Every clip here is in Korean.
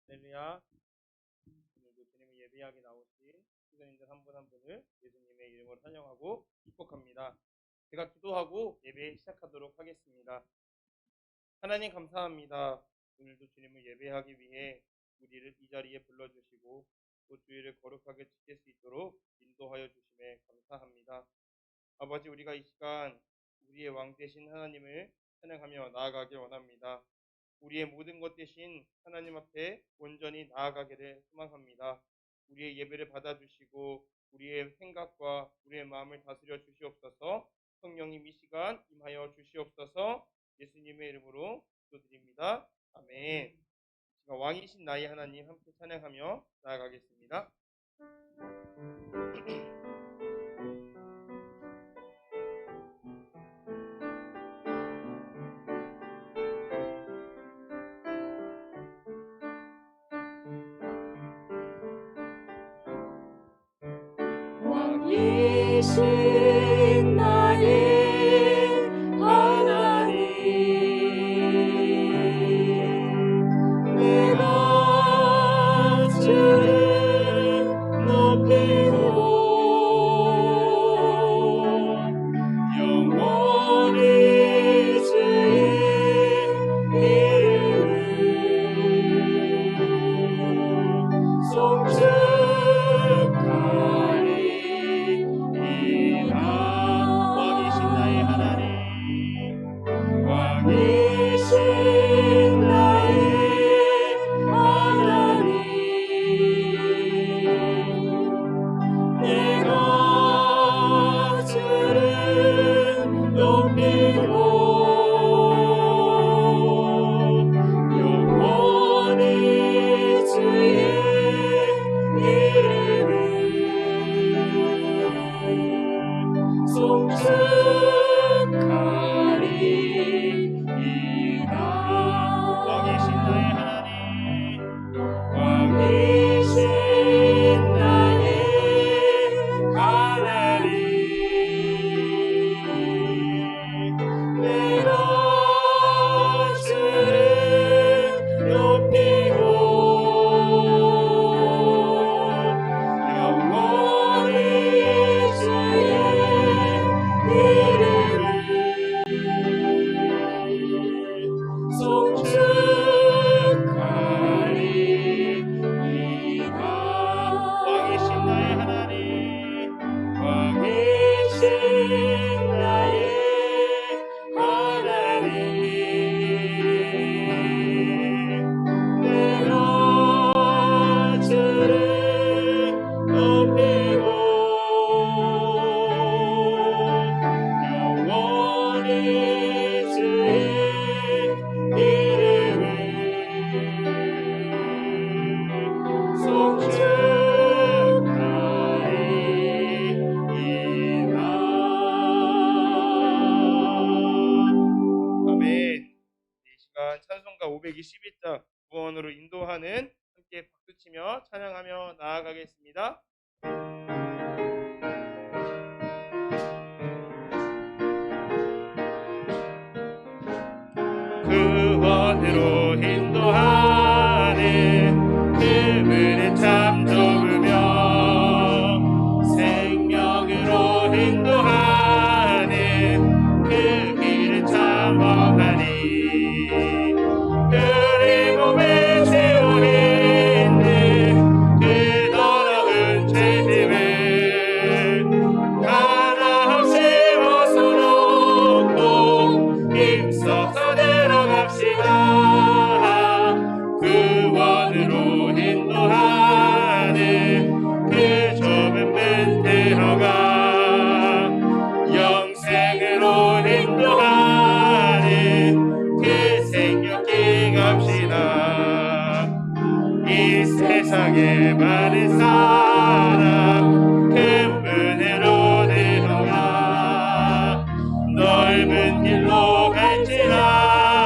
할렐루야. 오늘도 주님을 예배하게 나오신 신자님들 한 분 한 분을 예수님의 이름으로 환영하고 축복합니다. 제가 기도하고 예배 시작하도록 하겠습니다. 하나님 감사합니다. 오늘도 주님을 예배하기 위해 우리를 이 자리에 불러주시고 또 주의를 거룩하게 지킬 수 있도록 인도하여 주심에 감사합니다. 아버지, 우리가 이 시간 우리의 왕 되신 하나님을 찬양하며 나아가길 원합니다. 우리의 모든 것 되신 하나님 앞에 온전히 나아가기를 소망합니다. 우리의 예배를 받아주시고 우리의 생각과 우리의 마음을 다스려 주시옵소서. 성령님 이 시간 임하여 주시옵소서. 예수님의 이름으로 기도드립니다. 아멘. 제가 왕이신 나의 하나님 함께 찬양하며 나아가겠습니다. 왕이신 나의 하나님, 내가 주를 높이고 영원히 주의 이름을 송축하리. 찬송가 521장 구원으로 인도하는 함께 박수치며 찬양하며 나아가겠습니다. 구원으로 인도하는 그분은 참 좋으며 생명으로 인도하는 그 길은 참 험하니 그리 몸에 채워 있는 그 더러운 죄짐을 하나없이 벗어놓고 힘써서 내려갑시다. 구원으로 인도하는 그 좁은 문 들어가 영생으로 인도하는 그 생명길 갑시다. 이 세상에 많은 사람 큰 문으로 들어가 넓은 길로 갈지라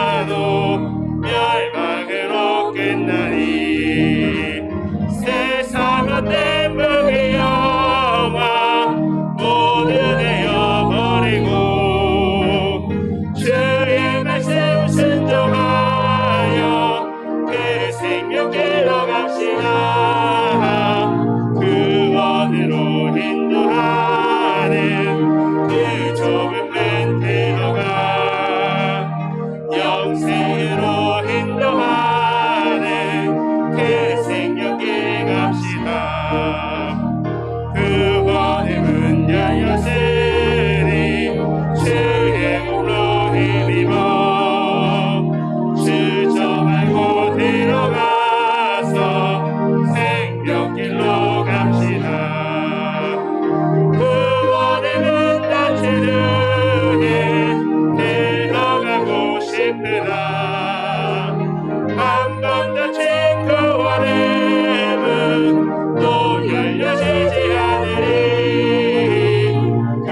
슬프다. 한 번 닫힌 그 원음은 또 열려지지 않으리. 그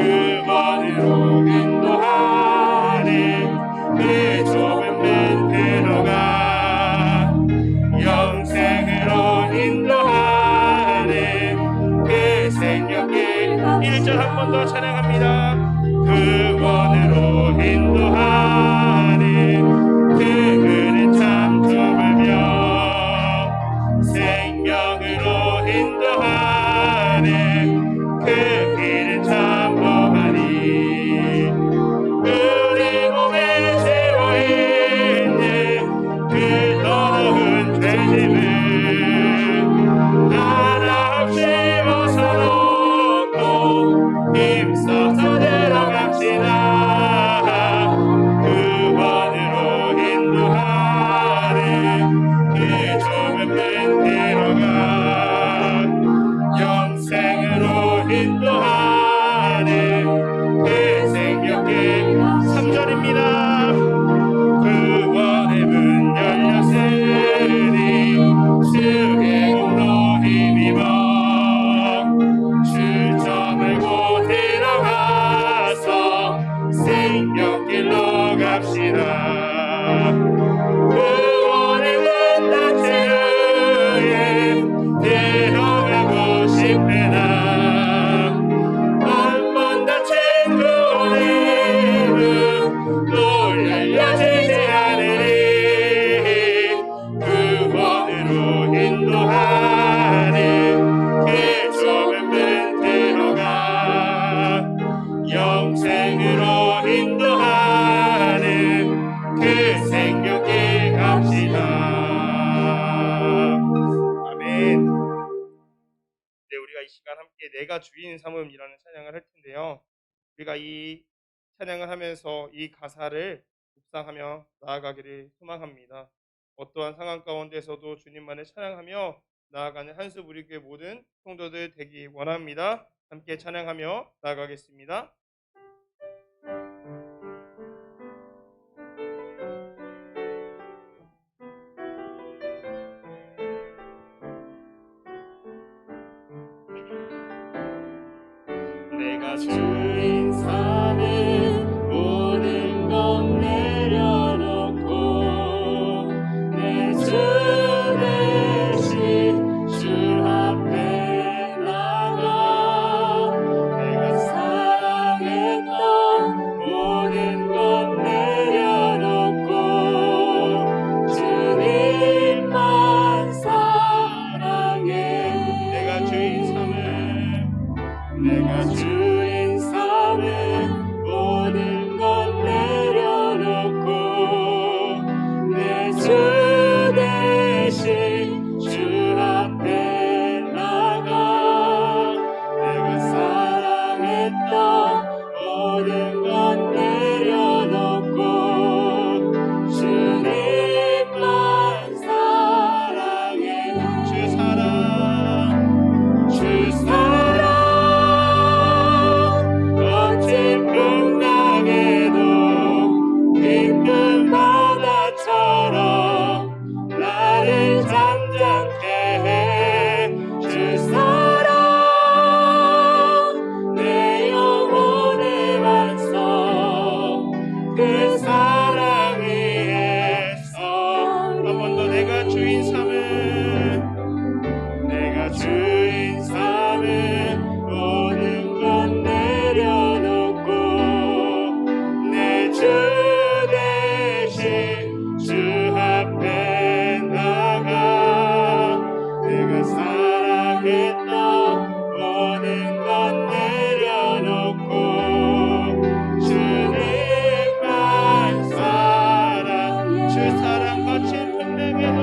원으로 인도하리. 그 좁은 문 들어가 영생으로 인도하리. 그 생명길 1절 한 번 더 찬양합니다. 그 원으로 인도하리. 그 문은 참 좁으며 생명으로 인도하리. 그 길은 참 험하니 우리 몸에 채워있는 그 더러운 죄짐을 하나없이 벗어놓고 힘써서 들어갑시다. 그 원으로 인도하리. 그 좁은 문 들어가 영생으로 인도하리. 그 생명길 3절입니다. 그 원의 문 열렸으니 주의 공로 힘입어 주 저물고 들어가서 생명길로 갑시다. 그 원의 문 닫힌 후에 들어가고 싶으나 한 번 닫힌 그 원의 문 또 열려지지 않으리. 그 원으로 인도하리. 그 좁은 문 들어가 영생으로 인도하리. 그 생명길 갑시다. 아멘. 네, 우리가 이 시간 함께 내가 주인 삼음이라는 찬양을 할 텐데요. 우리가 이 찬양을 하면서 이 가사를 묵상하며 나아가기를 소망합니다. 어떠한 상황 가운데서도 주님만을 찬양하며 나아가는 한수 우리 교회 모든 성도들 되기 원합니다. 함께 찬양하며 나아가겠습니다. 내가 주인 삼은 모든 것 내려놓고 내 주 대신 주 앞에 나가 내가 사랑했던 모든 것 내려놓고 주님만 사랑해. 내가 주인 삼은 내가 주인 삼은 모든 것 내려놓고 내 주 대신 주 앞에 나가 내가 사랑했던 모든 것 내려놓고 주님만 사랑해. 주 사랑 주 사랑 거친 풍랑에도 깊은 바다처럼 나를 잠잠케 해. 주 사랑 내 영혼의 반석 그 사랑 위에서 한 번 더 내가 주인 삼은 내가 주인 삼은 모든 것 내려놓고 내 주 대신 주 앞에 나가 내가 사랑했던 모든 것 내려놓고 주님만 사랑. 주 사랑 거친 풍랑에도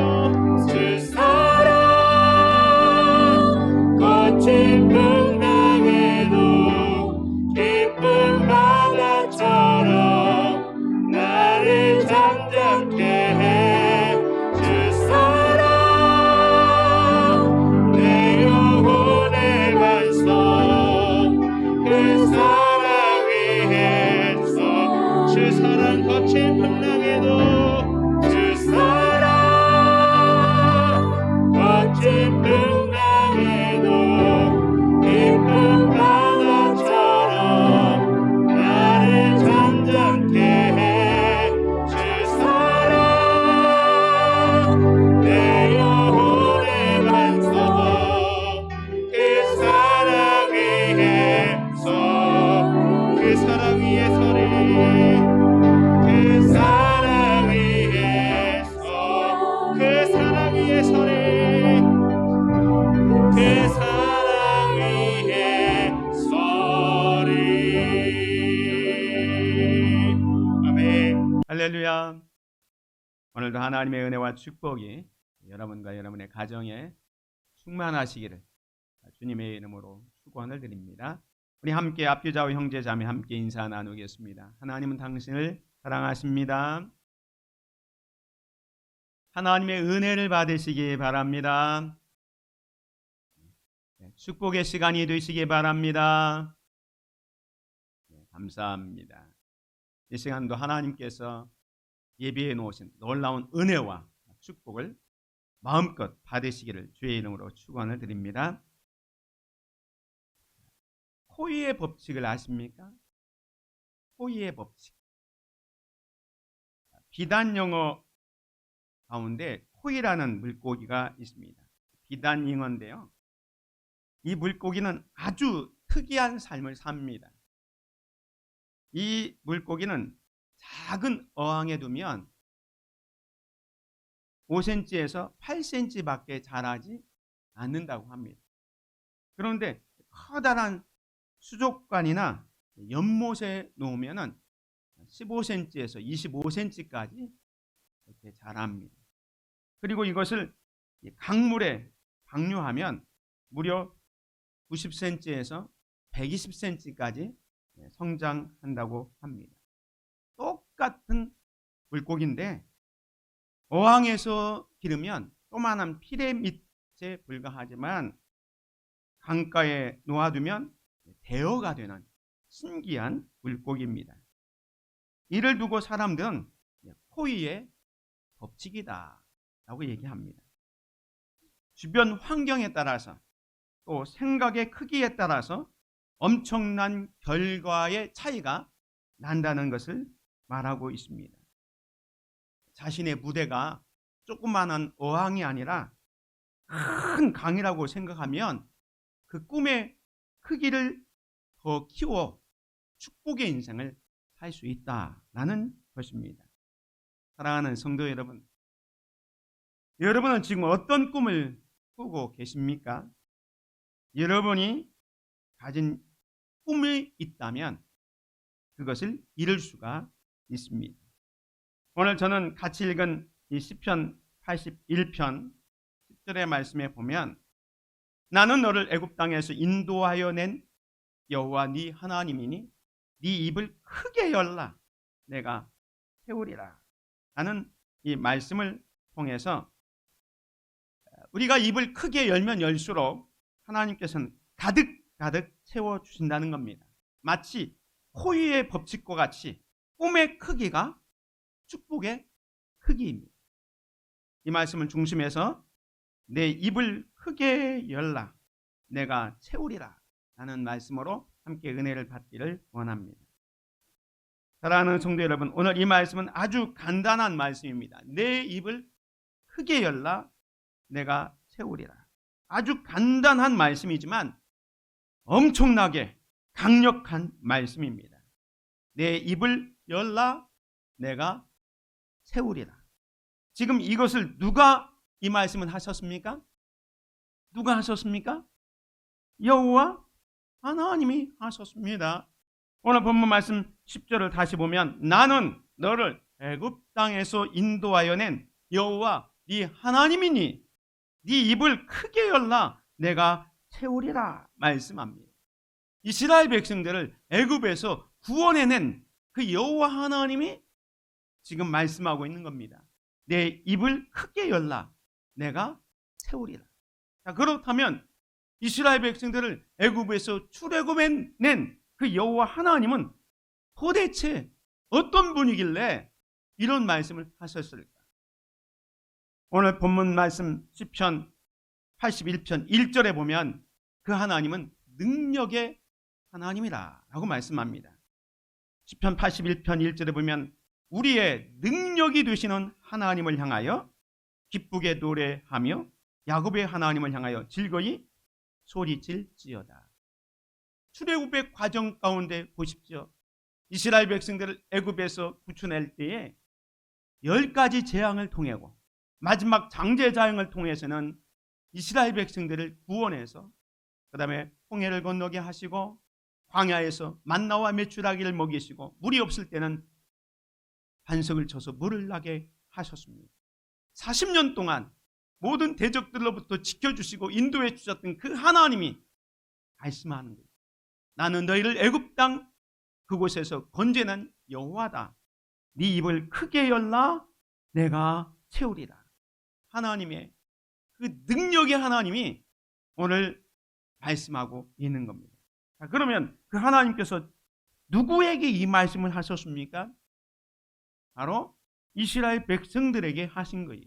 주 사랑 거친 풍랑에도 깊은 바다처럼 나를 잠잠케 해. 주 사랑 내 영혼의 반석 그 사랑 위에서 주 사랑 거친 풍랑에도 오늘도 하나님의 은혜와 축복이 여러분과 여러분의 가정에 충만하시기를 주님의 이름으로 축원을 드립니다. 우리 함께 앞뒤좌우 형제 자매 함께 인사 나누겠습니다. 하나님은 당신을 사랑하십니다. 하나님의 은혜를 받으시기 바랍니다. 축복의 시간이 되시기 바랍니다. 감사합니다. 이 시간도 하나님께서 예비해 놓으신 놀라운 은혜와 축복을 마음껏 받으시기를 주의 이름으로 축원을 드립니다. 호의의 법칙을 아십니까? 호의의 법칙. 비단 영어 가운데 호의라는 물고기가 있습니다. 비단 잉어인데요. 이 물고기는 아주 특이한 삶을 삽니다. 이 물고기는 작은 어항에 두면 5cm에서 8cm밖에 자라지 않는다고 합니다. 그런데 커다란 수족관이나 연못에 놓으면 15cm에서 25cm까지 이렇게 자랍니다. 그리고 이것을 강물에 방류하면 무려 90cm에서 120cm까지 성장한다고 합니다. 똑같은 물고기인데 어항에서 기르면 조그마한 피레미트에 불과하지만 강가에 놓아두면 대어가 되는 신기한 물고기입니다. 이를 두고 사람들은 호의의 법칙이다 라고 얘기합니다. 주변 환경에 따라서 또 생각의 크기에 따라서 엄청난 결과의 차이가 난다는 것을 말하고 있습니다. 자신의 무대가 조그마한 어항이 아니라 큰 강이라고 생각하면 그 꿈의 크기를 더 키워 축복의 인생을 살 수 있다라는 것입니다. 사랑하는 성도 여러분, 여러분은 지금 어떤 꿈을 꾸고 계십니까? 여러분이 가진 꿈이 있다면 그것을 이룰 수가 있습니다. 오늘 저는 같이 읽은 이 시편 81편 10절의 말씀에 보면 나는 너를 애굽 땅에서 인도하여 낸 여호와 네 하나님이니 네 입을 크게 열라 내가 채우리라 하는 이 말씀을 통해서 우리가 입을 크게 열면 열수록 하나님께서는 가득 채워주신다는 겁니다. 마치 호의의 법칙과 같이 꿈의 크기가 축복의 크기입니다. 이 말씀을 중심해서 내 입을 크게 열라 내가 채우리라 라는 말씀으로 함께 은혜를 받기를 원합니다. 사랑하는 성도 여러분, 오늘 이 말씀은 아주 간단한 말씀입니다. 내 입을 크게 열라 내가 채우리라. 아주 간단한 말씀이지만 엄청나게 강력한 말씀입니다. 내 입을 열라 내가 채우리라. 지금 이것을 누가 이 말씀을 하셨습니까? 누가 하셨습니까? 여호와 하나님이 하셨습니다. 오늘 본문 말씀 10절을 다시 보면 나는 너를 애굽 땅에서 인도하여 낸 여호와 네 하나님이니 네 입을 크게 열라 내가 채우리라 말씀합니다. 이스라엘 백성들을 애굽에서 구원해낸 그 여호와 하나님이 지금 말씀하고 있는 겁니다. 내 입을 크게 열라 내가 채우리라. 자, 그렇다면 이스라엘 백성들을 애굽에서 출애굽해낸 그 여호와 하나님은 도대체 어떤 분이길래 이런 말씀을 하셨을까? 오늘 본문 말씀 시편 81편 1절에 보면 그 하나님은 능력의 하나님이라 라고 말씀합니다. 시편 81편 1절에 보면 우리의 능력이 되시는 하나님을 향하여 기쁘게 노래하며 야곱의 하나님을 향하여 즐거이 소리칠지어다. 출애굽의 과정 가운데 보십시오. 이스라엘 백성들을 애굽에서 구출할 때에 10가지 재앙을 통하고 마지막 장제자행을 통해서는 이스라엘 백성들을 구원해서 그 다음에 홍해를 건너게 하시고 광야에서 만나와 메추라기를 먹이시고 물이 없을 때는 반석을 쳐서 물을 나게 하셨습니다. 40년 동안 모든 대적들로부터 지켜주시고 인도해 주셨던 그 하나님이 말씀하는 거예요. 나는 너희를 애굽 땅 그곳에서 건져낸 여호와다. 네 입을 크게 열라 내가 채우리라. 하나님의 그 능력의 하나님이 오늘 말씀하고 있는 겁니다. 자, 그러면 그 하나님께서 누구에게 이 말씀을 하셨습니까? 바로 이스라엘 백성들에게 하신 거예요.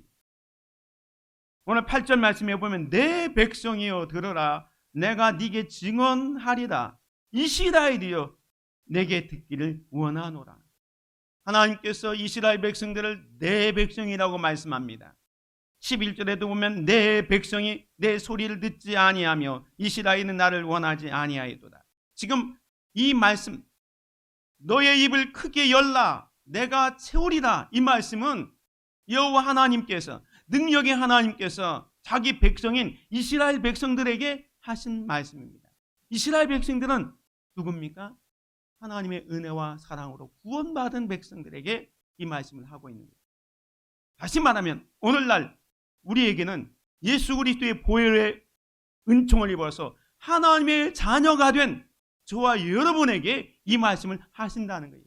오늘 8절 말씀에 보면 내 백성이여 들으라 내가 네게 증언하리라 이스라엘이여 내게 듣기를 원하노라. 하나님께서 이스라엘 백성들을 내 백성이라고 말씀합니다. 11절에도 보면 내 백성이 내 소리를 듣지 아니하며 이스라엘은 나를 원하지 아니하였도다. 지금 이 말씀 너의 입을 크게 열라 내가 채우리라 이 말씀은 여호와 하나님께서 능력의 하나님께서 자기 백성인 이스라엘 백성들에게 하신 말씀입니다. 이스라엘 백성들은 누굽니까? 하나님의 은혜와 사랑으로 구원받은 백성들에게 이 말씀을 하고 있는 거예요. 다시 말하면 오늘날 우리에게는 예수 그리스도의 보혈의 은총을 입어서 하나님의 자녀가 된 저와 여러분에게 이 말씀을 하신다는 거예요.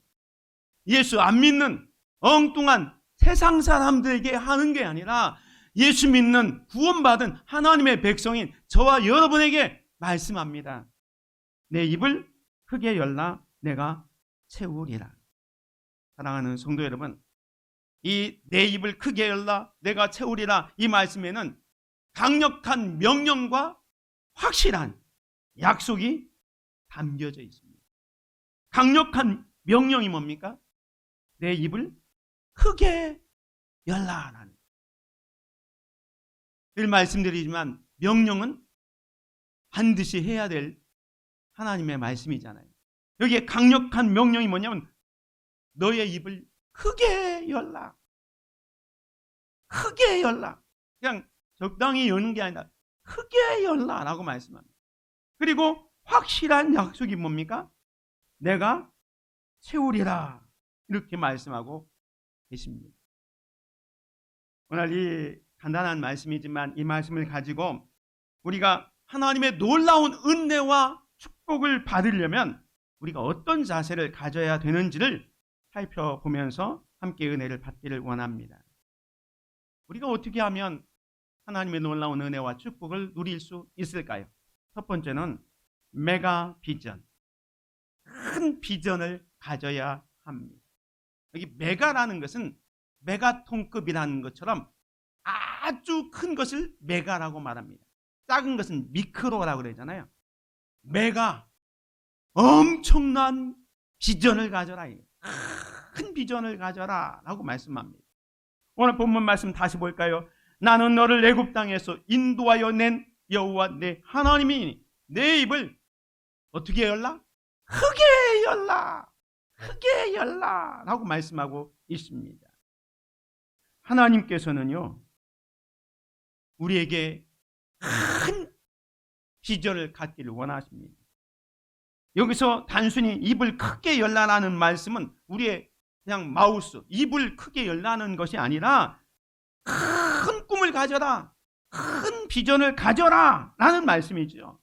예수 안 믿는 엉뚱한 세상 사람들에게 하는 게 아니라 예수 믿는 구원받은 하나님의 백성인 저와 여러분에게 말씀합니다. 내 입을 크게 열라 내가 채우리라. 사랑하는 성도 여러분, 이 내 입을 크게 열라 내가 채우리라 이 말씀에는 강력한 명령과 확실한 약속이 담겨져 있습니다. 강력한 명령이 뭡니까? 내 입을 크게 열라라는. 늘 말씀드리지만 명령은 반드시 해야 될 하나님의 말씀이잖아요. 여기에 강력한 명령이 뭐냐면 너의 입을 크게 열라. 크게 열라. 그냥 적당히 여는 게 아니라 크게 열라라고 말씀합니다. 그리고 확실한 약속이 뭡니까? 내가 채우리라. 이렇게 말씀하고 계십니다. 오늘 이 간단한 말씀이지만 이 말씀을 가지고 우리가 하나님의 놀라운 은혜와 축복을 받으려면 우리가 어떤 자세를 가져야 되는지를 살펴보면서 함께 은혜를 받기를 원합니다. 우리가 어떻게 하면 하나님의 놀라운 은혜와 축복을 누릴 수 있을까요? 첫 번째는 메가 비전, 큰 비전을 가져야 합니다. 여기 메가라는 것은 메가톤급이라는 것처럼 아주 큰 것을 메가라고 말합니다. 작은 것은 미크로라고 그러잖아요. 메가, 엄청난 비전을 가져라. 큰 비전을 가져라 라고 말씀합니다. 오늘 본문 말씀 다시 볼까요? 나는 너를 애굽 땅에서 인도하여 낸 여호와 내 하나님이니 내 입을 어떻게 열라? 크게 열라. 크게 열라 라고 말씀하고 있습니다. 하나님께서는요 우리에게 큰 비전을 갖기를 원하십니다. 여기서 단순히 입을 크게 열라라는 말씀은 우리의 그냥 마우스, 입을 크게 열라는 것이 아니라 큰 꿈을 가져라, 큰 비전을 가져라 라는 말씀이죠.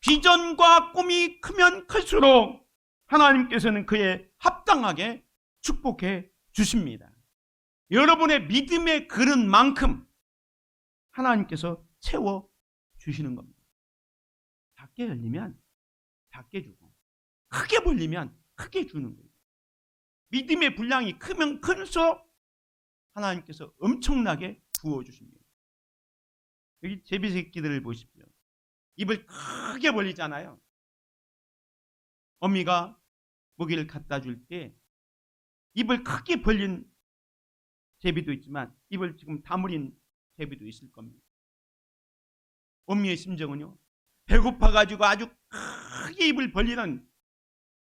비전과 꿈이 크면 클수록 하나님께서는 그에 합당하게 축복해 주십니다. 여러분의 믿음의 그릇만큼 하나님께서 채워 주시는 겁니다. 작게 열리면 작게 주고 크게 벌리면 크게 주는 거예요. 믿음의 분량이 크면 클수록 하나님께서 엄청나게 부어주십니다. 여기 제비새끼들을 보십시오. 입을 크게 벌리잖아요. 어미가 먹이를 갖다 줄 때 입을 크게 벌린 제비도 있지만 입을 지금 다물인 제비도 있을 겁니다. 어미의 심정은요, 배고파가지고 아주 크게 입을 벌리는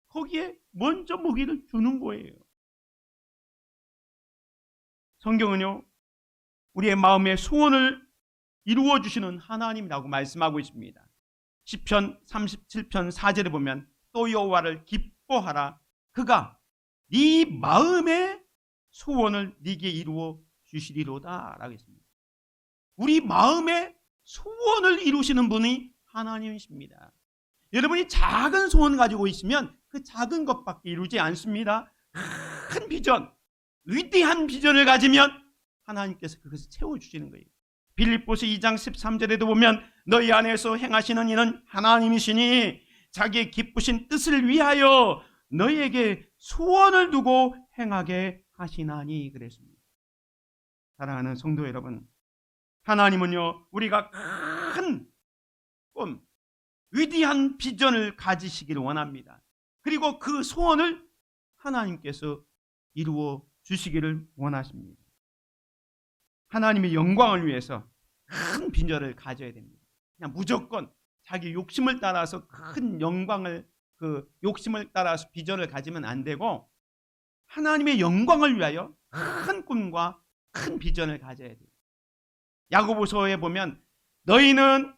거기에 먼저 먹이를 주는 거예요. 성경은요, 우리의 마음의 소원을 이루어 주시는 하나님이라고 말씀하고 있습니다. 시편 37편 4절에 보면 또 여호와를 기뻐하라. 그가 네 마음의 소원을 네게 이루어 주시리로다라고 했습니다. 우리 마음의 소원을 이루시는 분이 하나님이십니다. 여러분이 작은 소원 가지고 있으면 그 작은 것밖에 이루지 않습니다. 큰 비전, 위대한 비전을 가지면 하나님께서 그것을 채워주시는 거예요. 빌립보서 2장 13절에도 보면 너희 안에서 행하시는 이는 하나님이시니 자기의 기쁘신 뜻을 위하여 너희에게 소원을 두고 행하게 하시나니 그랬습니다. 사랑하는 성도 여러분, 하나님은요 우리가 큰 꿈, 위대한 비전을 가지시기를 원합니다. 그리고 그 소원을 하나님께서 이루어 주시기를 원하십니다. 하나님의 영광을 위해서 큰 비전을 가져야 됩니다. 그냥 무조건 자기 욕심을 따라서 큰 영광을 욕심을 따라서 비전을 가지면 안 되고 하나님의 영광을 위하여 큰 꿈과 큰 비전을 가져야 돼요. 야고보서에 보면 너희는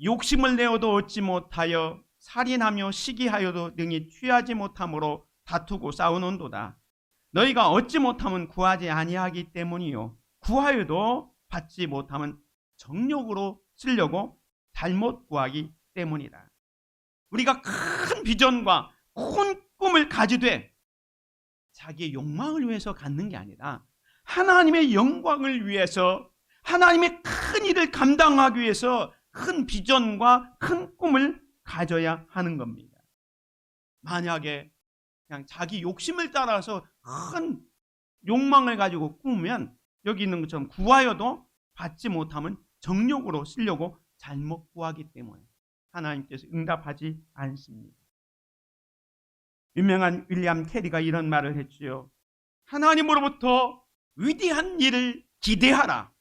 욕심을 내어도 얻지 못하여 살인하며 시기하여도 능히 취하지 못함으로 다투고 싸우는도다. 너희가 얻지 못하면 구하지 아니하기 때문이요 구하여도 받지 못하면 정욕으로 쓰려고 잘못 구하기 때문이다. 우리가 큰 비전과 큰 꿈을 가지되 자기의 욕망을 위해서 갖는 게 아니라 하나님의 영광을 위해서 하나님의 큰 일을 감당하기 위해서 큰 비전과 큰 꿈을 가져야 하는 겁니다. 만약에 그냥 자기 욕심을 따라서 큰 욕망을 가지고 꾸면 여기 있는 것처럼 구하여도 받지 못하면 정욕으로 쓰려고 잘못 구하기 때문에 하나님께서 응답하지 않습니다. 유명한 윌리엄 캐리가 이런 말을 했지요. 하나님으로부터 위대한 일을 기대하라.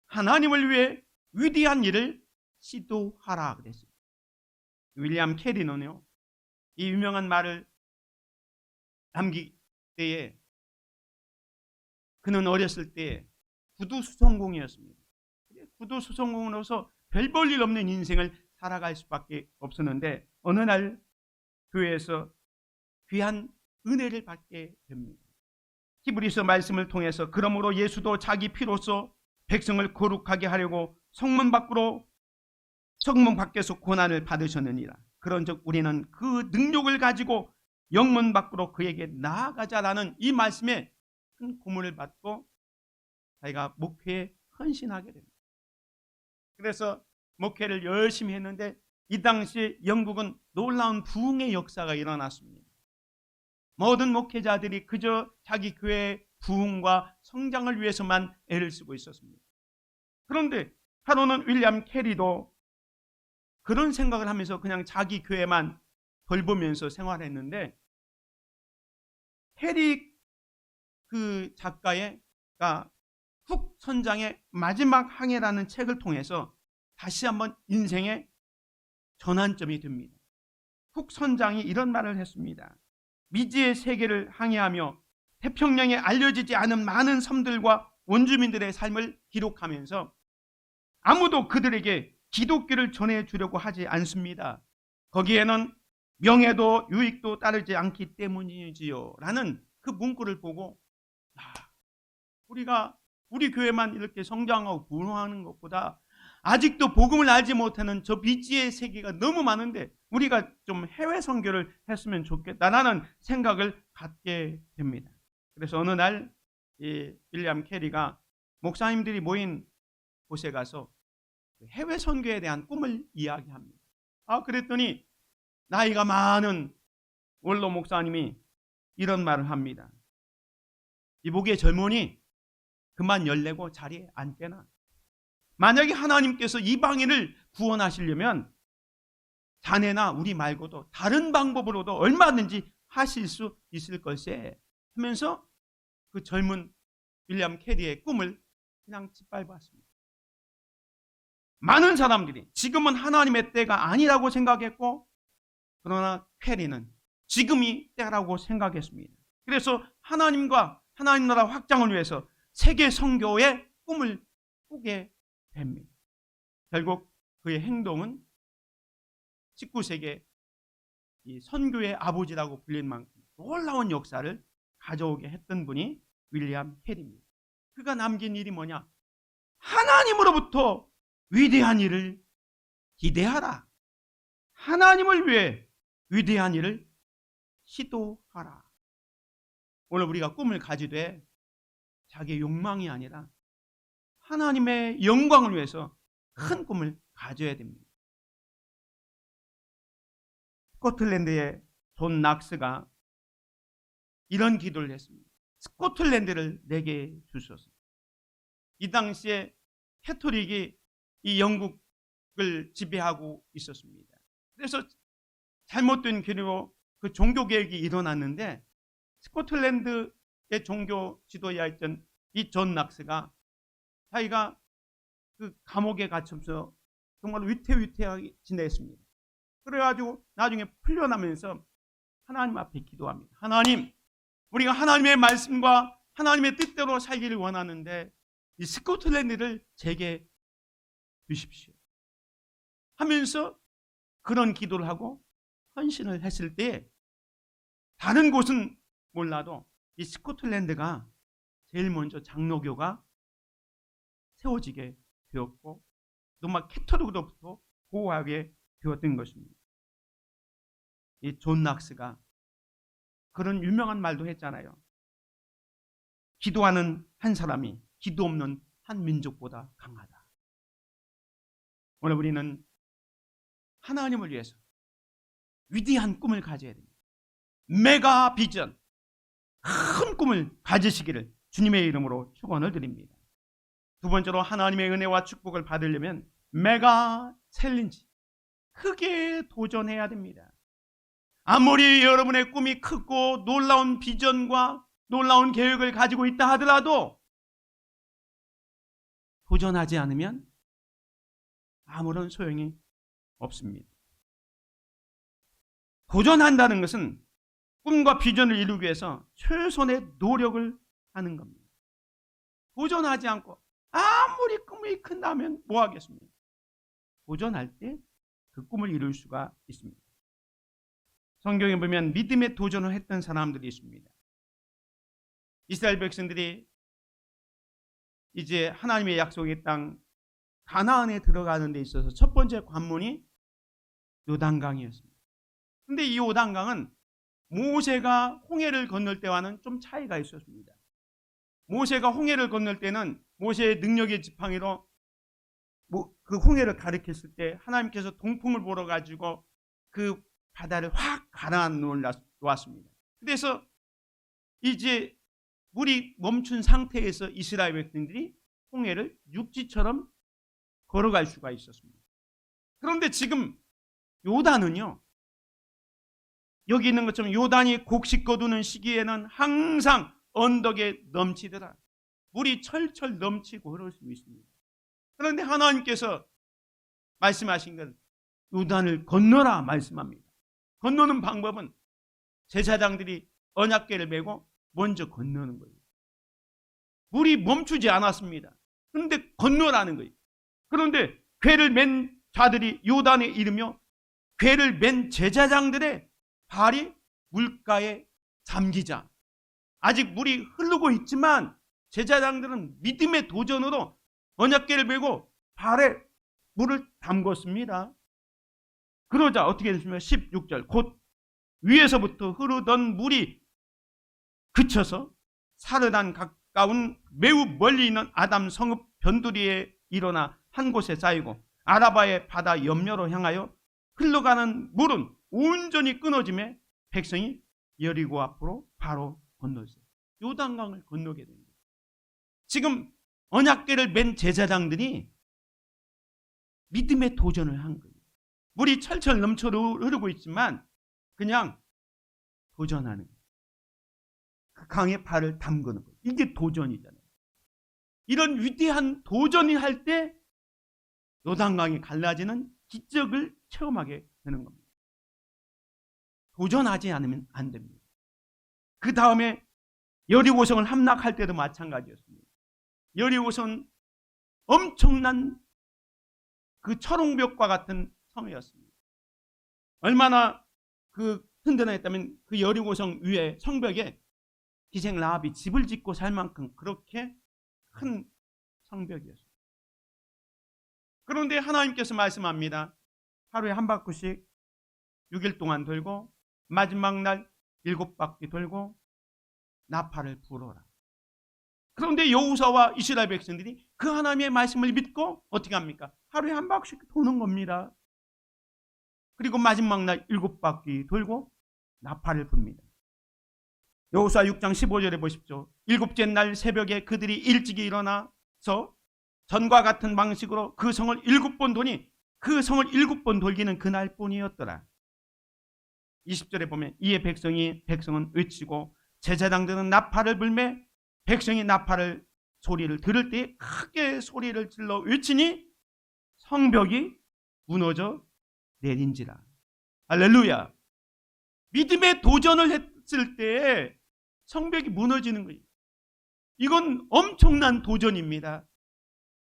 하나님을 위해 위대한 일을 시도하라 그랬습니다. 윌리엄 캐리는요, 이 유명한 말을 남길 때에 그는 어렸을 때 구두수성공이었습니다. 구두수성공으로서 별 볼 일 없는 인생을 살아갈 수밖에 없었는데 어느 날 교회에서 귀한 은혜를 받게 됩니다. 히브리서 말씀을 통해서 그러므로 예수도 자기 피로써 백성을 거룩하게 하려고 성문 밖에서 고난을 받으셨느니라. 그런즉 우리는 그 능력을 가지고 영문 밖으로 그에게 나아가자라는 이 말씀에 큰 고문을 받고 자기가 목회에 헌신하게 됩니다. 그래서 목회를 열심히 했는데 이 당시에 영국은 놀라운 부흥의 역사가 일어났습니다. 모든 목회자들이 그저 자기 교회의 부흥과 성장을 위해서만 애를 쓰고 있었습니다. 그런데 하루는 윌리엄 캐리도 그런 생각을 하면서 그냥 자기 교회만 돌보면서 생활했는데 캐리 그 작가가 훅 선장의 마지막 항해라는 책을 통해서 다시 한번 인생의 전환점이 됩니다. 훅 선장이 이런 말을 했습니다. 미지의 세계를 항해하며 태평양에 알려지지 않은 많은 섬들과 원주민들의 삶을 기록하면서 아무도 그들에게 기독교를 전해주려고 하지 않습니다. 거기에는 명예도 유익도 따르지 않기 때문이지요 라는 그 문구를 보고 우리가 우리 교회만 이렇게 성장하고 부흥하는 것보다 아직도 복음을 알지 못하는 저 미지의 세계가 너무 많은데 우리가 좀 해외 선교를 했으면 좋겠다라는 생각을 갖게 됩니다. 그래서 어느 날 이 윌리엄 캐리가 목사님들이 모인 곳에 가서 해외 선교에 대한 꿈을 이야기합니다. 그랬더니 나이가 많은 원로 목사님이 이런 말을 합니다. 이보게 젊은이 그만 열내고 자리에 앉게나. 만약에 하나님께서 이방인을 구원하시려면 자네나 우리 말고도 다른 방법으로도 얼마든지 하실 수 있을 걸세 하면서 그 젊은 윌리엄 캐리의 꿈을 그냥 짓밟았습니다. 많은 사람들이 지금은 하나님의 때가 아니라고 생각했고 그러나 캐리는 지금이 때라고 생각했습니다. 그래서 하나님과 하나님 나라 확장을 위해서 세계 선교의 꿈을 꾸게 됩니다. 결국 그의 행동은 19세기의 이 선교의 아버지라고 불릴 만큼 놀라운 역사를 가져오게 했던 분이 윌리엄 캐리입니다. 그가 남긴 일이 뭐냐? 하나님으로부터 위대한 일을 기대하라. 하나님을 위해 위대한 일을 시도하라. 오늘 우리가 꿈을 가지되 자기의 욕망이 아니라 하나님의 영광을 위해서 큰 꿈을 가져야 됩니다. 스코틀랜드의 존 낙스가 이런 기도를 했습니다. 스코틀랜드를 내게 주소서. 이 당시에 캐톨릭이 이 영국을 지배하고 있었습니다. 그래서 잘못된 교리로 그 종교 개혁이 일어났는데 스코틀랜드의 종교 지도자였던 이 존 낙스가 자기가 그 감옥에 갇혀서 정말 위태위태하게 지냈습니다. 그래가지고 나중에 풀려나면서 하나님 앞에 기도합니다. 하나님, 우리가 하나님의 말씀과 하나님의 뜻대로 살기를 원하는데 이 스코틀랜드를 제게 주십시오 하면서 그런 기도를 하고 헌신을 했을 때 다른 곳은 몰라도 이 스코틀랜드가 제일 먼저 장로교가 세워지게 되었고 로마 캐토릭으로부터 보호하게 되었던 것입니다. 이 존 낙스가 그런 유명한 말도 했잖아요. 기도하는 한 사람이 기도 없는 한 민족보다 강하다. 오늘 우리는 하나님을 위해서 위대한 꿈을 가져야 됩니다. 메가 비전, 큰 꿈을 가지시기를 주님의 이름으로 축원을 드립니다. 두 번째로 하나님의 은혜와 축복을 받으려면 메가 챌린지, 크게 도전해야 됩니다. 아무리 여러분의 꿈이 크고 놀라운 비전과 놀라운 계획을 가지고 있다 하더라도 도전하지 않으면 아무런 소용이 없습니다. 도전한다는 것은 꿈과 비전을 이루기 위해서 최선의 노력을 하는 겁니다. 도전하지 않고 아무리 꿈이 큰다면 뭐 하겠습니까? 도전할 때 그 꿈을 이룰 수가 있습니다. 성경에 보면 믿음의 도전을 했던 사람들이 있습니다. 이스라엘 백성들이 이제 하나님의 약속의 땅 가나안에 들어가는 데 있어서 첫 번째 관문이 요단강이었습니다. 그런데 이 요단강은 모세가 홍해를 건널 때와는 좀 차이가 있었습니다. 모세가 홍해를 건널 때는 모세의 능력의 지팡이로 그 홍해를 가리켰을 때 하나님께서 동풍을 불어 가지고 그 바다를 확 가라앉았습니다. 그래서 이제 물이 멈춘 상태에서 이스라엘 백성들이 홍해를 육지처럼 걸어갈 수가 있었습니다. 그런데 지금 요단은요, 여기 있는 것처럼 요단이 곡식 거두는 시기에는 항상 언덕에 넘치더라. 물이 철철 넘치고 흐를 수 있습니다. 그런데 하나님께서 말씀하신 건 요단을 건너라 말씀합니다. 건너는 방법은 제사장들이 언약궤를 메고 먼저 건너는 거예요. 물이 멈추지 않았습니다. 그런데 건너라는 거예요. 그런데 궤를 맨 자들이 요단에 이르며 궤를 맨 제사장들의 발이 물가에 잠기자. 아직 물이 흐르고 있지만 제사장들은 믿음의 도전으로 언약궤를 메고 발에 물을 담궜습니다. 그러자 어떻게 됐습니까? 16절 곧 위에서부터 흐르던 물이 그쳐서 사르단 가까운 매우 멀리 있는 아담 성읍 변두리에 일어나 한 곳에 쌓이고 아라바의 바다 옆면으로 향하여 흘러가는 물은 온전히 끊어지며 백성이 여리고 앞으로 바로 건너세요. 요단강을 건너게 됩니다. 지금 언약궤를 맨 제사장들이 믿음의 도전을 한 거예요. 물이 철철 넘쳐 흐르고 있지만 그냥 도전하는 거예요. 그 강에 발을 담그는 거예요. 이게 도전이잖아요. 이런 위대한 도전이 할 때 요단강이 갈라지는 기적을 체험하게 되는 겁니다. 도전하지 않으면 안 됩니다. 그 다음에 여리고성을 함락할 때도 마찬가지였습니다. 여리고성은 엄청난 그 철옹벽과 같은 성이었습니다. 얼마나 그 든든했다면 그 여리고성 위에 성벽에 기생 라합이 집을 짓고 살 만큼 그렇게 큰 성벽이었어요. 그런데 하나님께서 말씀합니다. 하루에 한 바퀴씩 6일 동안 돌고 마지막 날 7바퀴 돌고 나팔을 불어라. 그런데 여호수아와 이스라엘 백성들이 그 하나님의 말씀을 믿고 어떻게 합니까? 하루에 한 바퀴씩 도는 겁니다. 그리고 마지막 날 7바퀴 돌고 나팔을 붑니다. 여호수아 6장 15절에 보십시오. 7째 날 새벽에 그들이 일찍이 일어나서 전과 같은 방식으로 그 성을 7번 도니 그 성을 7번 돌기는 그날뿐이었더라. 20절에 보면 이에 백성은 외치고 제사장들은 나팔을 불매 백성이 나팔을 소리를 들을 때 크게 소리를 질러 외치니 성벽이 무너져 내린지라. 할렐루야. 믿음의 도전을 했을 때 성벽이 무너지는 거예요. 이건 엄청난 도전입니다.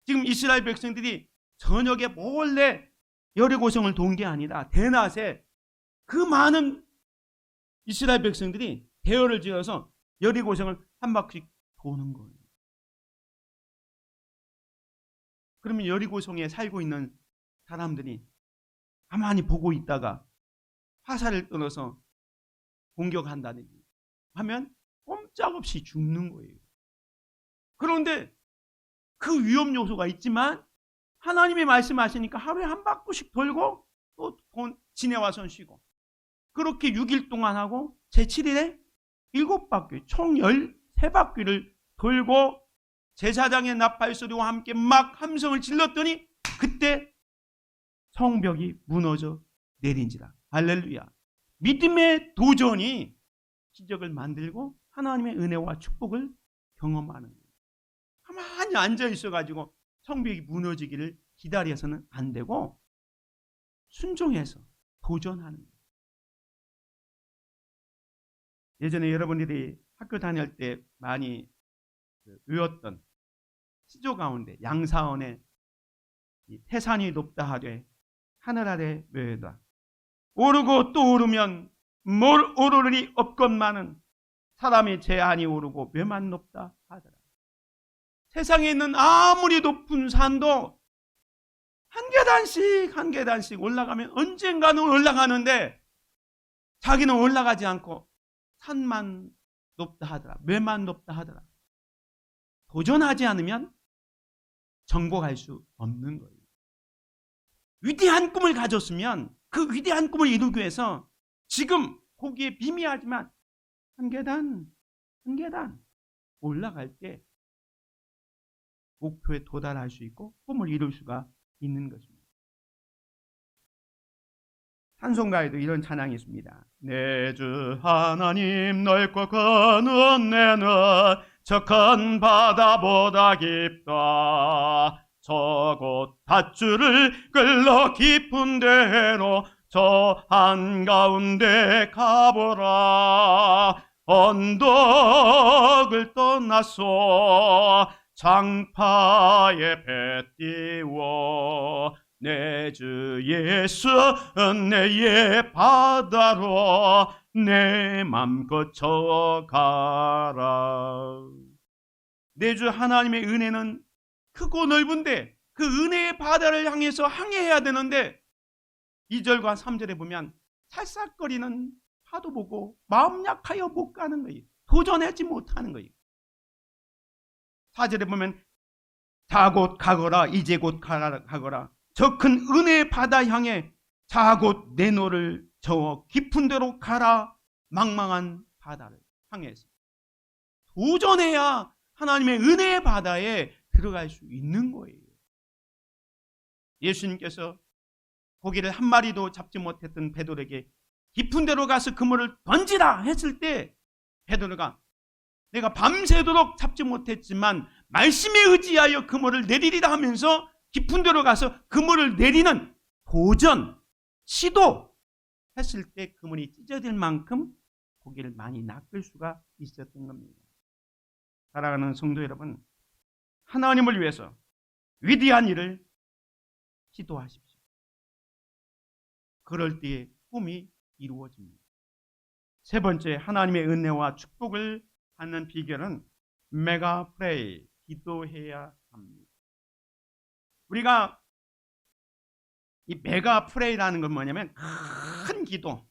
지금 이스라엘 백성들이 저녁에 몰래 여리고성을 돈 게 아니라 대낮에 그 많은 이스라엘 백성들이 대열을 지어서 여리고성을 한 바퀴씩 도는 거예요. 그러면 여리고성에 살고 있는 사람들이 가만히 보고 있다가 화살을 끊어서 공격한다든지 하면 꼼짝없이 죽는 거예요. 그런데 그 위험 요소가 있지만 하나님이 말씀하시니까 하루에 한 바퀴씩 돌고 또 지내와서 쉬고 그렇게 6일 동안 하고 제7일에 7바퀴 총 13바퀴를 돌고 제사장의 나팔 소리와 함께 막 함성을 질렀더니 그때 성벽이 무너져 내린지라. 할렐루야. 믿음의 도전이 기적을 만들고 하나님의 은혜와 축복을 경험하는 거예요. 가만히 앉아 있어가지고 성벽이 무너지기를 기다려서는 안 되고 순종해서 도전하는 거예요. 예전에 여러분들이 학교 다닐 때 많이 외웠던 시조 가운데 양사원의 태산이 높다 하되 하늘 아래 묘하다. 오르고 또 오르면 뭘 오르니 없건만은 사람의 제한이 오르고 묘만 높다 하더라. 세상에 있는 아무리 높은 산도 한 계단씩 올라가면 언젠가는 올라가는데 자기는 올라가지 않고 산만 높다 하더라. 묘만 높다 하더라. 도전하지 않으면 정복할 수 없는 거예요. 위대한 꿈을 가졌으면 그 위대한 꿈을 이루기 위해서 지금 보기에 비미하지만 한 계단 올라갈 때 목표에 도달할 수 있고 꿈을 이룰 수가 있는 것입니다. 찬송가에도 이런 찬양이 있습니다. 내 주 하나님 넓고 큰 은혜는 저 큰 바다보다 깊다. 저곳 밧줄을 끌러 깊은 데로 저 한가운데 가보라. 언덕을 떠나서 장파에 배 띄워 내 주 예수 은혜의 바다로 내 맘껏 쳐가라. 내 주 하나님의 은혜는 크고 넓은데 그 은혜의 바다를 향해서 항해해야 되는데 2절과 3절에 보면 살싹거리는 파도 보고 마음 약하여 못 가는 거예요. 도전하지 못하는 거예요. 4절에 보면 자 곧 가거라 이제 곧 가거라 저 큰 은혜의 바다 향해 자 곧 내 노를 저어 깊은 데로 가라. 망망한 바다를 향해서 도전해야 하나님의 은혜의 바다에 들어갈 수 있는 거예요. 예수님께서 고기를 한 마리도 잡지 못했던 베드로에게 깊은 데로 가서 그물을 던지라 했을 때 베드로가 내가 밤새도록 잡지 못했지만 말씀에 의지하여 그물을 내리리라 하면서 깊은 데로 가서 그물을 내리는 도전, 시도 했을 때 그물이 찢어질 만큼 고기를 많이 낚을 수가 있었던 겁니다. 사랑하는 성도 여러분, 하나님을 위해서 위대한 일을 시도하십시오. 그럴 때에 꿈이 이루어집니다. 세 번째, 하나님의 은혜와 축복을 받는 비결은 메가 프레이, 기도해야 합니다. 우리가 이 메가 프레이라는 건 뭐냐면 큰 기도,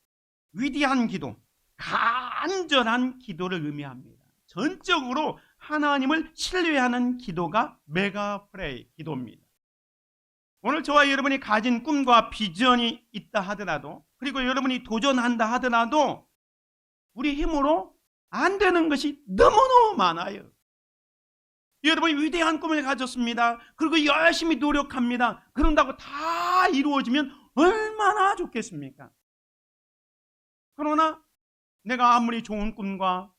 위대한 기도, 간절한 기도를 의미합니다. 전적으로 하나님을 신뢰하는 기도가 메가 프레이 기도입니다. 오늘 저와 여러분이 가진 꿈과 비전이 있다 하더라도, 그리고 여러분이 도전한다 하더라도 우리 힘으로 안 되는 것이 너무너무 많아요. 여러분이 위대한 꿈을 가졌습니다. 그리고 열심히 노력합니다. 그런다고 다 이루어지면 얼마나 좋겠습니까? 그러나 내가 아무리 좋은 꿈과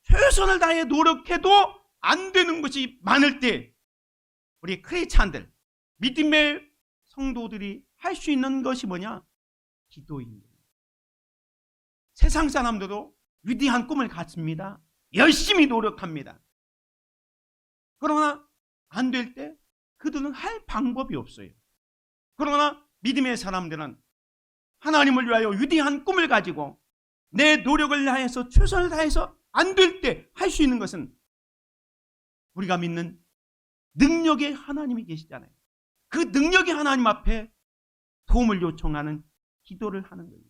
최선을 다해 노력해도 안 되는 것이 많을 때 우리 크리스찬들, 믿음의 성도들이 할 수 있는 것이 뭐냐? 기도입니다. 세상 사람들도 위대한 꿈을 갖습니다. 열심히 노력합니다. 그러나 안 될 때 그들은 할 방법이 없어요. 그러나 믿음의 사람들은 하나님을 위하여 위대한 꿈을 가지고 내 노력을 다해서 최선을 다해서 안 될 때 할 수 있는 것은 우리가 믿는 능력의 하나님이 계시잖아요. 그 능력의 하나님 앞에 도움을 요청하는 기도를 하는 거예요.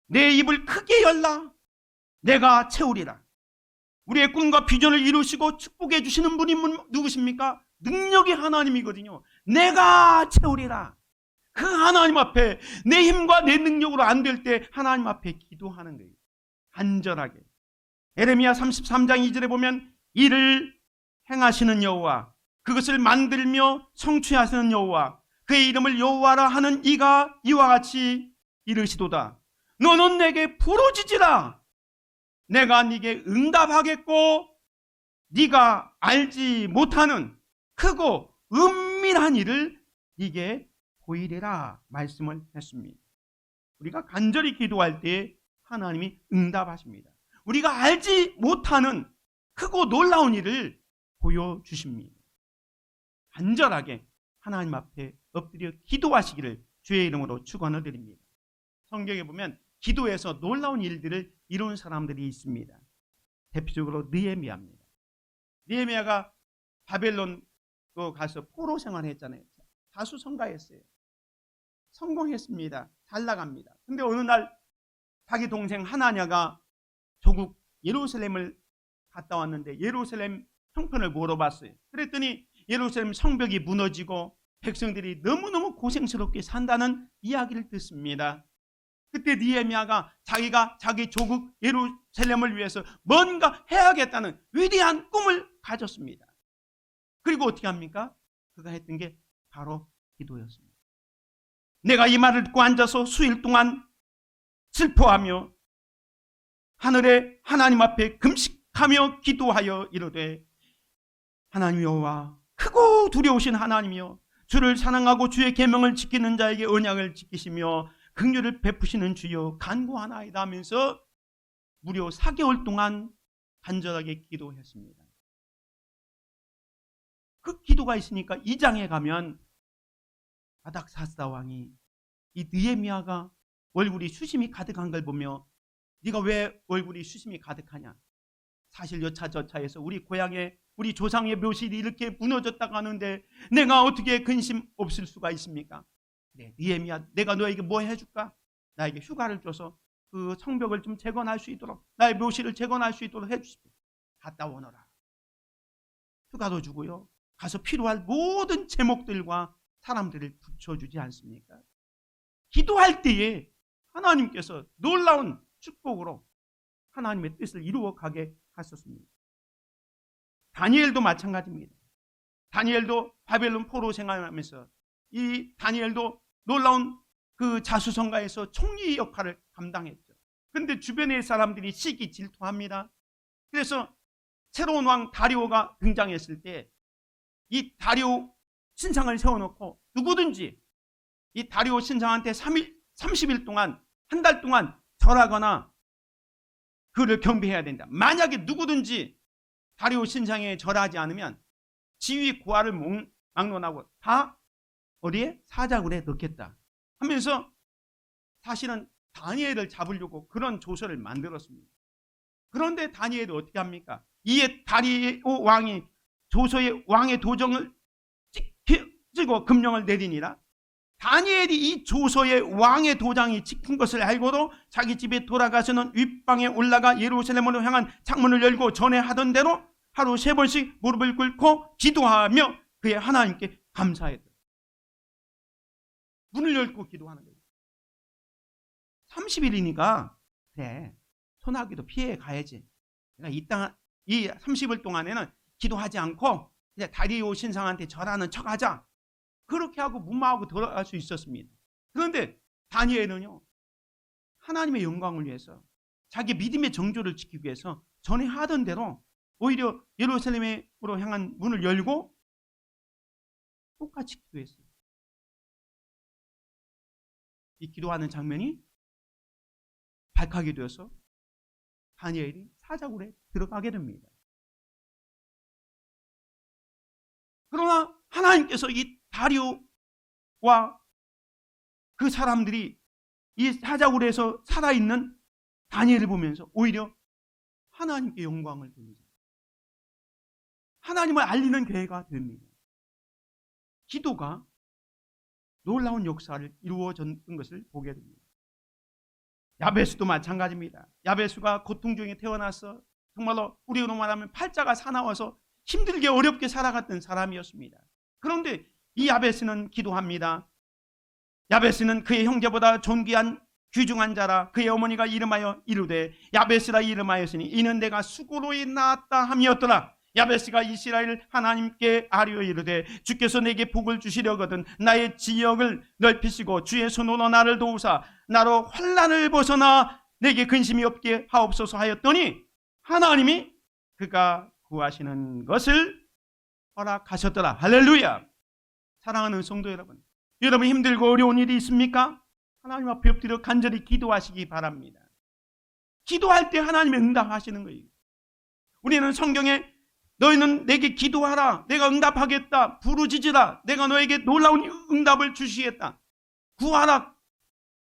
내 입을 크게 열라 내가 채우리라. 우리의 꿈과 비전을 이루시고 축복해 주시는 분이 누구십니까? 능력의 하나님이거든요. 내가 채우리라. 그 하나님 앞에 내 힘과 내 능력으로 안 될 때 하나님 앞에 기도하는 거예요. 간절하게. 에레미야 33장 2절에 보면 이를 행하시는 여호와, 그것을 만들며 성취하시는 여호와, 그의 이름을 여호와라 하는 이가 이와 같이 이르시도다. 너는 내게 부르짖으라. 내가 네게 응답하겠고 네가 알지 못하는 크고 은밀한 일을 네게 보이리라 말씀을 했습니다. 우리가 간절히 기도할 때 하나님이 응답하십니다. 우리가 알지 못하는 크고 놀라운 일을 보여주십니다. 간절하게 하나님 앞에 엎드려 기도하시기를 주의 이름으로 축원을 드립니다. 성경에 보면 기도에서 놀라운 일들을 이룬 사람들이 있습니다. 대표적으로 느헤미야입니다. 느헤미야가 바벨론 가서 포로 생활했잖아요. 다수성가했어요. 성공했습니다. 잘 나갑니다. 근데 어느 날 자기 동생 하나냐가 조국 예루살렘을 갔다 왔는데 예루살렘 형편을 물어봤어요. 그랬더니 예루살렘 성벽이 무너지고 백성들이 너무너무 고생스럽게 산다는 이야기를 듣습니다. 그때 느헤미야가 자기가 자기 조국 예루살렘을 위해서 뭔가 해야겠다는 위대한 꿈을 가졌습니다. 그리고 어떻게 합니까? 그가 했던 게 바로 기도였습니다. 내가 이 말을 듣고 앉아서 수일 동안 슬퍼하며 하늘의 하나님 앞에 금식하며 기도하여 이르되 하나님 여호와, 크고 두려우신 하나님이여, 주를 사랑하고 주의 계명을 지키는 자에게 언약을 지키시며 긍휼을 베푸시는 주여 간구하나이다 하면서 무려 4개월 동안 간절하게 기도했습니다. 그 기도가 있으니까 2장에 가면 아닥사스다 왕이 이 느헤미야가 얼굴이 수심이 가득한 걸 보며 네가 왜 얼굴이 수심이 가득하냐? 사실 여차저차해서 우리 고향에 우리 조상의 묘실이 이렇게 무너졌다고 하는데 내가 어떻게 근심 없을 수가 있습니까? 그래, 느헤미야, 내가 너에게 뭐 해줄까? 나에게 휴가를 줘서 그 성벽을 좀 재건할 수 있도록, 나의 묘실을 재건할 수 있도록 해주십시오. 갔다 오너라. 휴가도 주고요, 가서 필요할 모든 제목들과 사람들을 붙여주지 않습니까? 기도할 때에 하나님께서 놀라운 축복으로 하나님의 뜻을 이루어가게 하셨습니다. 다니엘도 마찬가지입니다. 다니엘도 바벨론 포로 생활하면서 이 다니엘도 놀라운 그 자수성가에서 총리 역할을 감당했죠. 그런데 주변의 사람들이 시기 질투합니다. 그래서 새로운 왕 다리오가 등장했을 때 이 다리오 신상을 세워놓고 누구든지 이 다리오 신상한테 30일 동안, 한 달 동안 절하거나 그를 경배해야 된다. 만약에 누구든지 다리오 신상에 절하지 않으면 지위 고하를 막론하고 다 어디에? 사자굴에 넣겠다 하면서 사실은 다니엘을 잡으려고 그런 조서를 만들었습니다. 그런데 다니엘이 어떻게 합니까? 이에 다리오 왕이 조서의 왕의 도정을 찍고 금령을 내리니라. 다니엘이 이 조서의 왕의 도장이 찍힌 것을 알고도 자기 집에 돌아가서는 윗방에 올라가 예루살렘으로 향한 창문을 열고 전에 하던 대로 하루 3번씩 무릎을 꿇고 기도하며 그의 하나님께 감사했다. 문을 열고 기도하는 거예요. 30일이니까 그래, 소나기도 피해 가야지. 내가 이 30일 동안에는 기도하지 않고 이제 다리오 신상한테 절하는 척하자. 그렇게 하고 무마하고 돌아갈 수 있었습니다. 그런데 다니엘은요, 하나님의 영광을 위해서 자기 믿음의 정조를 지키기 위해서 전에 하던 대로 오히려 예루살렘으로 향한 문을 열고 똑같이 기도했어요. 이 기도하는 장면이 발칵이 되어서 다니엘이 사자굴에 들어가게 됩니다. 그러나 하나님께서 이 다리오와 그 사람들이 이 사자굴에서 살아있는 다니엘을 보면서 오히려 하나님께 영광을 돌리죠. 하나님을 알리는 교회가 됩니다. 기도가 놀라운 역사를 이루어졌던 것을 보게 됩니다. 야베스도 마찬가지입니다. 야베스가 고통 중에 태어나서 정말로 우리로 말하면 팔자가 사나워서 힘들게 어렵게 살아갔던 사람이었습니다. 그런데 이 야베스는 기도합니다. 야베스는 그의 형제보다 존귀한 귀중한 자라. 그의 어머니가 이름하여 이르되 야베스라 이름하였으니 이는 내가 수고로이 낳았다 함이었더라. 야베스가 이스라엘 하나님께 아뢰어 이르되 주께서 내게 복을 주시려거든 나의 지역을 넓히시고 주의 손으로 나를 도우사 나로 환난을 벗어나 내게 근심이 없게 하옵소서 하였더니 하나님이 그가 구하시는 것을 허락하셨더라. 할렐루야. 사랑하는 성도 여러분, 여러분 힘들고 어려운 일이 있습니까? 하나님 앞에 엎드려 간절히 기도하시기 바랍니다. 기도할 때 하나님이 응답하시는 거예요. 우리는 성경에 너희는 내게 기도하라, 내가 응답하겠다, 부르짖으라, 내가 너에게 놀라운 응답을 주시겠다, 구하라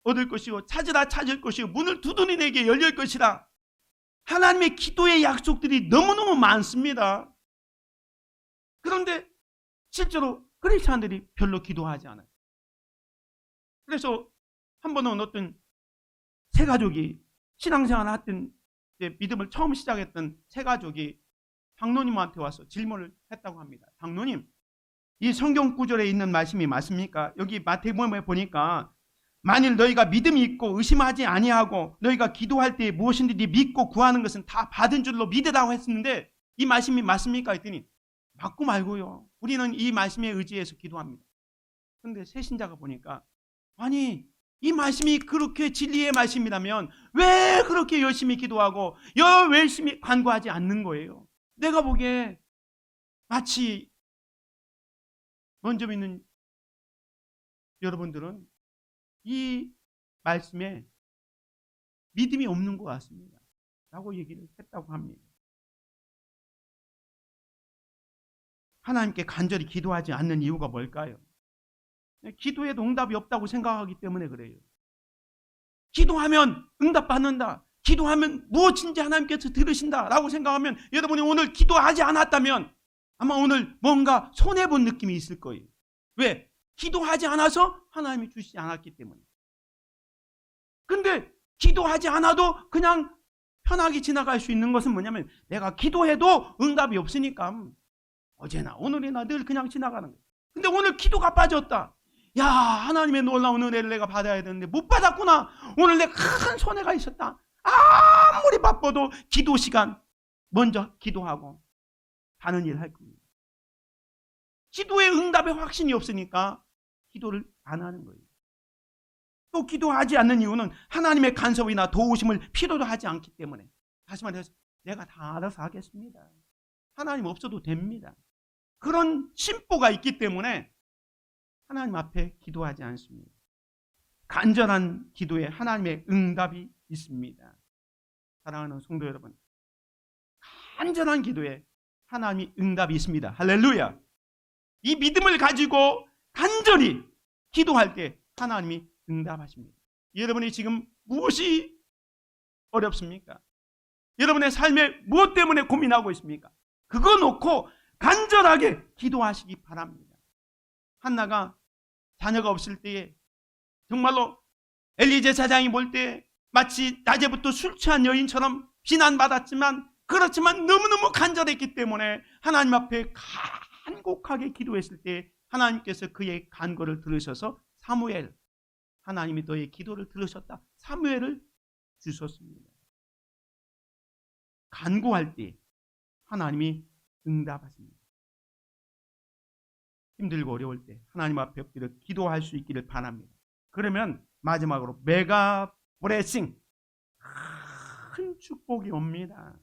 얻을 것이요 찾으라 찾을 것이요 문을 두드리 내게 열릴 것이라. 하나님의 기도의 약속들이 너무너무 많습니다. 그런데 실제로 크리스찬들이 별로 기도하지 않아요. 그래서 한 번은 어떤 세 가족이 신앙생활을 했던 믿음을 처음 시작했던 세 가족이 장로님한테 와서 질문을 했다고 합니다. 장로님, 이 성경 구절에 있는 말씀이 맞습니까? 여기 마태복음에 보니까 만일 너희가 믿음이 있고 의심하지 아니하고 너희가 기도할 때 무엇인지 믿고 구하는 것은 다 받은 줄로 믿으라고 했었는데 이 말씀이 맞습니까? 했더니 맞고 말고요. 우리는 이 말씀에 의지해서 기도합니다. 그런데 새신자가 보니까 아니 이 말씀이 그렇게 진리의 말씀이라면 왜 그렇게 열심히 기도하고 열심히 간구하지 않는 거예요? 내가 보기에 마치 먼저 믿는 여러분들은 이 말씀에 믿음이 없는 것 같습니다. 라고 얘기를 했다고 합니다. 하나님께 간절히 기도하지 않는 이유가 뭘까요? 기도에도 응답이 없다고 생각하기 때문에 그래요. 기도하면 응답받는다. 기도하면 무엇인지 하나님께서 들으신다 라고 생각하면 여러분이 오늘 기도하지 않았다면 아마 오늘 뭔가 손해본 느낌이 있을 거예요. 왜? 기도하지 않아서 하나님이 주시지 않았기 때문에. 근데 기도하지 않아도 그냥 편하게 지나갈 수 있는 것은 뭐냐면 내가 기도해도 응답이 없으니까 어제나 오늘이나 늘 그냥 지나가는 거예요. 근데 오늘 기도가 빠졌다. 야, 하나님의 놀라운 은혜를 내가 받아야 되는데 못 받았구나. 오늘 내가 큰 손해가 있었다. 아무리 바빠도 기도 시간 먼저 기도하고 다른 일 할 겁니다. 기도의 응답의 확신이 없으니까 기도를 안 하는 거예요. 또 기도하지 않는 이유는 하나님의 간섭이나 도우심을 필요로 하지 않기 때문에. 다시 말해서 내가 다 알아서 하겠습니다. 하나님 없어도 됩니다. 그런 심보가 있기 때문에 하나님 앞에 기도하지 않습니다. 간절한 기도에 하나님의 응답이 있습니다. 사랑하는 성도 여러분, 간절한 기도에 하나님이 응답이 있습니다. 할렐루야. 이 믿음을 가지고 간절히 기도할 때 하나님이 응답하십니다. 여러분이 지금 무엇이 어렵습니까? 여러분의 삶에 무엇 때문에 고민하고 있습니까? 그거 놓고 간절하게 기도하시기 바랍니다. 한나가 자녀가 없을 때에 정말로 엘리 제사장이 볼 때 마치 낮에부터 술 취한 여인처럼 비난받았지만, 그렇지만 너무너무 간절했기 때문에 하나님 앞에 간곡하게 기도했을 때 하나님께서 그의 간구를 들으셔서 사무엘, 하나님이 너의 기도를 들으셨다, 사무엘을 주셨습니다. 간구할 때 하나님이 응답하십니다. 힘들고 어려울 때 하나님 앞에 엎드려 기도할 수 있기를 바랍니다. 그러면 마지막으로 메가 블레싱, 큰 축복이 옵니다.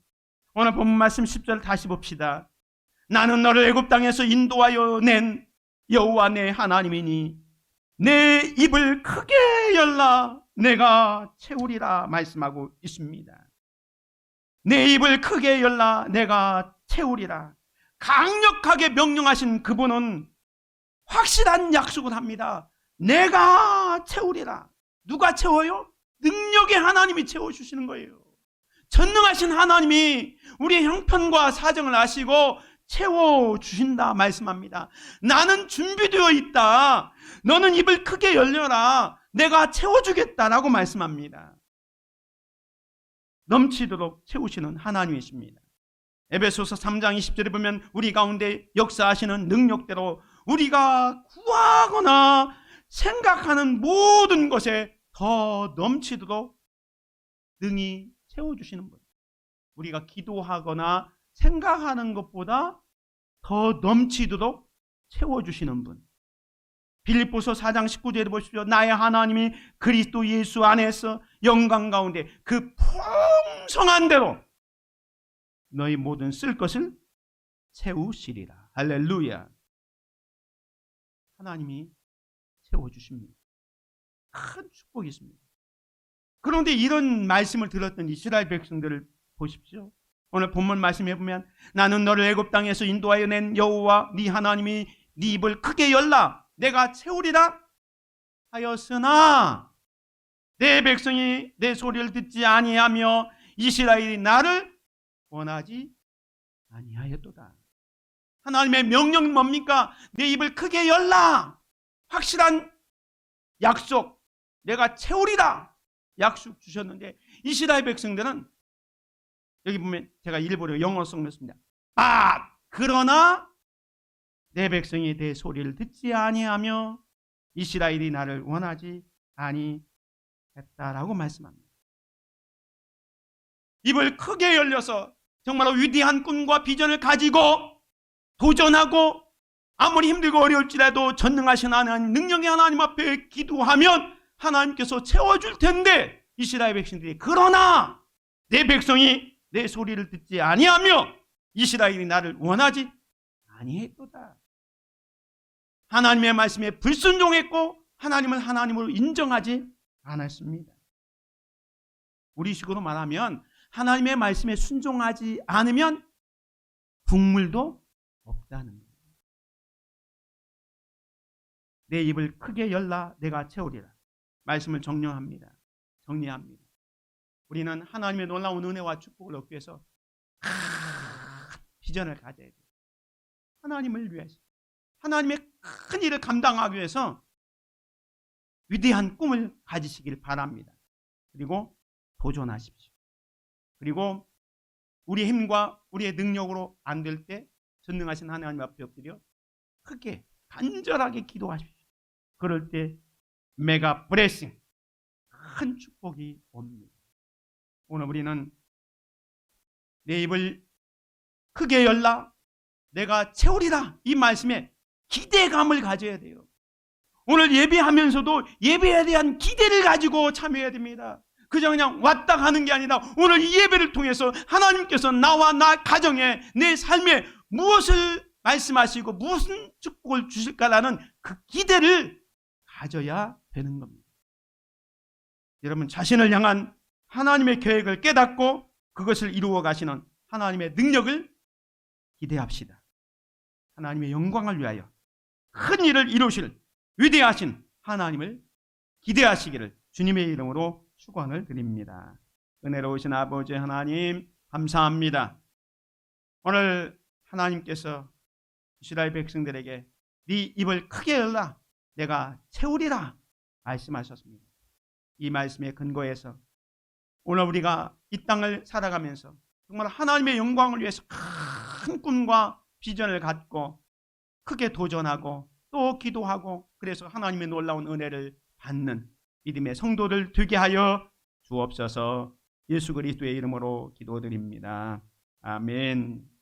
오늘 본문 말씀 10절 다시 봅시다. 나는 너를 애굽 땅에서 인도하여 낸 여호와 내 하나님이니 내 입을 크게 열라 내가 채우리라 말씀하고 있습니다. 내 입을 크게 열라 내가 채우리라. 강력하게 명령하신 그분은 확실한 약속을 합니다. 내가 채우리라. 누가 채워요? 능력의 하나님이 채워주시는 거예요. 전능하신 하나님이 우리의 형편과 사정을 아시고 채워주신다 말씀합니다. 나는 준비되어 있다. 너는 입을 크게 열려라. 내가 채워주겠다라고 말씀합니다. 넘치도록 채우시는 하나님이십니다. 에베소서 3장 20절에 보면 우리 가운데 역사하시는 능력대로 우리가 구하거나 생각하는 모든 것에 더 넘치도록 능히 채워주시는 분. 우리가 기도하거나 생각하는 것보다 더 넘치도록 채워주시는 분. 빌립보서 4장 19절에 보십시오. 나의 하나님이 그리스도 예수 안에서 영광 가운데 그 풍성한 대로 너희 모든 쓸 것을 채우시리라. 할렐루야. 하나님이 채워주십니다. 큰 축복이 있습니다. 그런데 이런 말씀을 들었던 이스라엘 백성들을 보십시오. 오늘 본문 말씀해 보면 나는 너를 애굽 땅에서 인도하여 낸 여호와 네 하나님이 네 입을 크게 열라 내가 채우리라 하였으나 내 백성이 내 소리를 듣지 아니하며 이스라엘이 나를 원하지 아니하였도다. 하나님의 명령은 뭡니까? 내 입을 크게 열라. 확실한 약속, 내가 채우리라 약속 주셨는데 이스라엘 백성들은 여기 보면 제가 일부러 영어로 썼습니다. 그러나 내 백성이 내 소리를 듣지 아니하며 이스라엘이 나를 원하지 아니했다라고 말씀합니다. 입을 크게 열려서 정말로 위대한 꿈과 비전을 가지고 도전하고 아무리 힘들고 어려울지라도 전능하신 하나님, 능력의 하나님 앞에 기도하면 하나님께서 채워줄 텐데 이스라엘 백성들이 그러나 내 백성이 내 소리를 듣지 아니하며 이스라엘이 나를 원하지 아니했도다. 하나님의 말씀에 불순종했고 하나님을 하나님으로 인정하지 않았습니다. 우리식으로 말하면 하나님의 말씀에 순종하지 않으면 국물도 없다는 거예요. 내 입을 크게 열라 내가 채우리라. 말씀을 정리합니다. 우리는 하나님의 놀라운 은혜와 축복을 얻기 위해서 비전을 가져야 돼요. 하나님을 위해서. 하나님의 큰 일을 감당하기 위해서 위대한 꿈을 가지시길 바랍니다. 그리고 도전하십시오. 그리고 우리의 힘과 우리의 능력으로 안 될 때 전능하신 하나님 앞에 엎드려 크게 간절하게 기도하십시오. 그럴 때 메가 블레싱, 큰 축복이 옵니다. 오늘 우리는 내 입을 크게 열라 내가 채우리라 이 말씀에 기대감을 가져야 돼요. 오늘 예배하면서도 예배에 대한 기대를 가지고 참여해야 됩니다. 그냥 왔다 가는 게 아니라 오늘 이 예배를 통해서 하나님께서 나와 나 가정에 내 삶에 무엇을 말씀하시고 무슨 축복을 주실까라는 그 기대를 가져야 되는 겁니다. 여러분 자신을 향한 하나님의 계획을 깨닫고 그것을 이루어 가시는 하나님의 능력을 기대합시다. 하나님의 영광을 위하여 큰 일을 이루실 위대하신 하나님을 기대하시기를 주님의 이름으로 축원을 드립니다. 은혜로우신 아버지 하나님, 감사합니다. 오늘 하나님께서 이스라엘 백성들에게 네 입을 크게 열라 내가 채우리라 말씀하셨습니다. 이 말씀에 근거해서 오늘 우리가 이 땅을 살아가면서 정말 하나님의 영광을 위해서 큰 꿈과 비전을 갖고 크게 도전하고 또 기도하고 그래서 하나님의 놀라운 은혜를 받는 믿음의 성도들 되게 하여 주옵소서. 예수 그리스도의 이름으로 기도드립니다. 아멘.